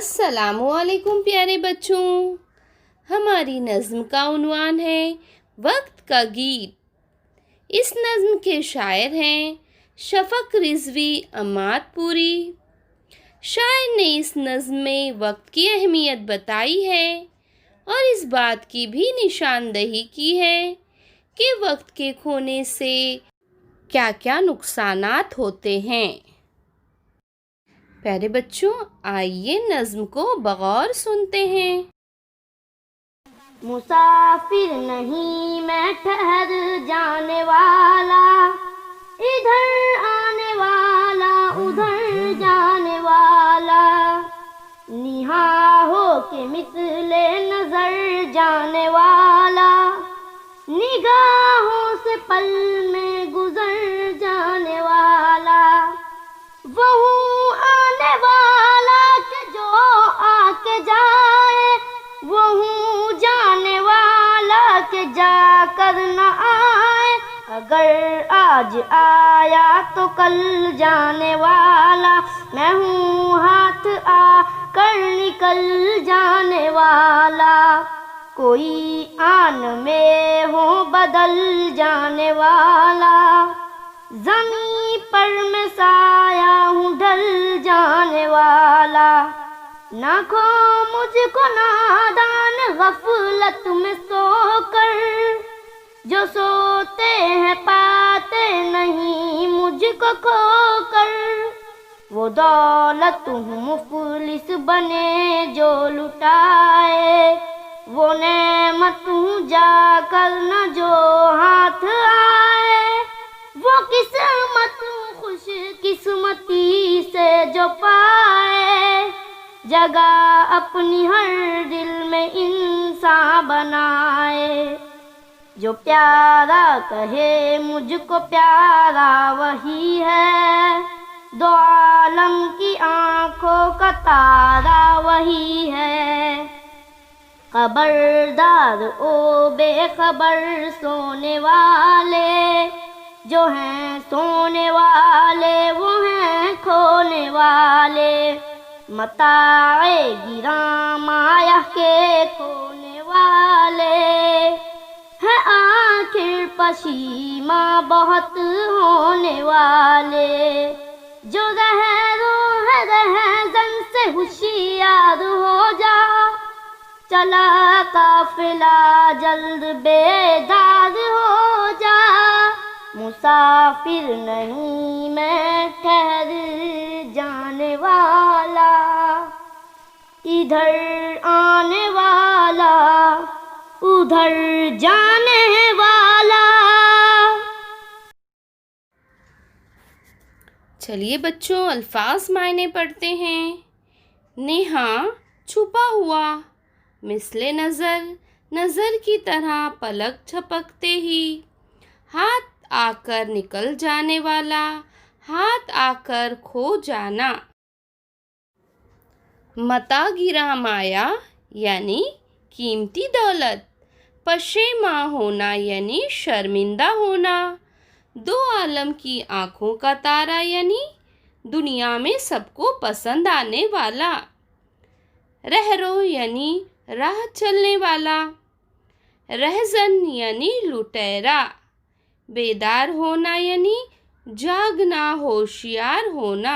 السلام علیکم پیارے بچوں، ہماری نظم کا عنوان ہے وقت کا گیت۔ اس نظم کے شاعر ہیں شفق رضوی امات پوری۔ شاعر نے اس نظم میں وقت کی اہمیت بتائی ہے اور اس بات کی بھی نشاندہی کی ہے کہ وقت کے کھونے سے کیا کیا نقصانات ہوتے ہیں۔ پیارے بچوں، آئیے نظم کو بغور سنتے ہیں۔ مسافر نہیں میں ٹھہر جانے والا، ادھر آنے والا ادھر جانے والا، نہا ہو کے مثل نظر جانے والا، نگاہوں سے پل میں گزر جانے والا، وہ آنے والا کہ جو آ کے جائے، وہ جانے والا کہ جا کر نہ آئے، اگر آج آیا تو کل جانے والا، میں ہوں ہاتھ آ کر نکل جانے والا، کوئی آن میں ہو بدل جانے والا، زمین پر میں سایہ ہوں ڈھل جانے والا، نہ کھو مجھ کو نادان غفلت میں سو کر، جو سوتے ہیں پاتے نہیں مجھ کو کھو کر، وہ دولت ہوں مفلس بنے جو لٹائے، وہ نعمت ہوں جا کر نہ جو ہاتھ آئے، وہ قسمت خوش قسمتی سے جو پائے، جگہ اپنی ہر دل میں انسان بنائے، جو پیارا کہے مجھ کو پیارا وہی ہے، دو عالم کی آنکھوں کا تارا وہی ہے، خبردار او بے خبر سونے والے، جو ہیں سونے والے وہ ہیں کھونے والے، متاع گراں مایہ کے کھونے والے، ہے آخر پشیماں بہت ہونے والے، جو رہرو ہے رہزن سے ہوشیار ہو جا، چلا قافلہ جلد بیدار ہو جا، مسافر نہیں میں ٹھہر جانے والا، ادھر آنے والا ادھر جانے والا۔ چلیے بچوں، الفاظ معنی پڑھتے ہیں۔ نیہا چھپا ہوا، مثل نظر نظر کی طرح پلک جھپکتے ہی، ہاتھ آ کر نکل جانے والا ہاتھ آ کر کھو جانا، متاع گراں مایہ یعنی قیمتی دولت، پشیماں ہونا یعنی شرمندہ ہونا، دو عالم کی آنکھوں کا تارا یعنی دنیا میں سب کو پسند آنے والا، رہرو یعنی راہ چلنے والا، رہزن یعنی لٹیرا، بیدار ہونا یعنی جاگنا ہوشیار ہونا،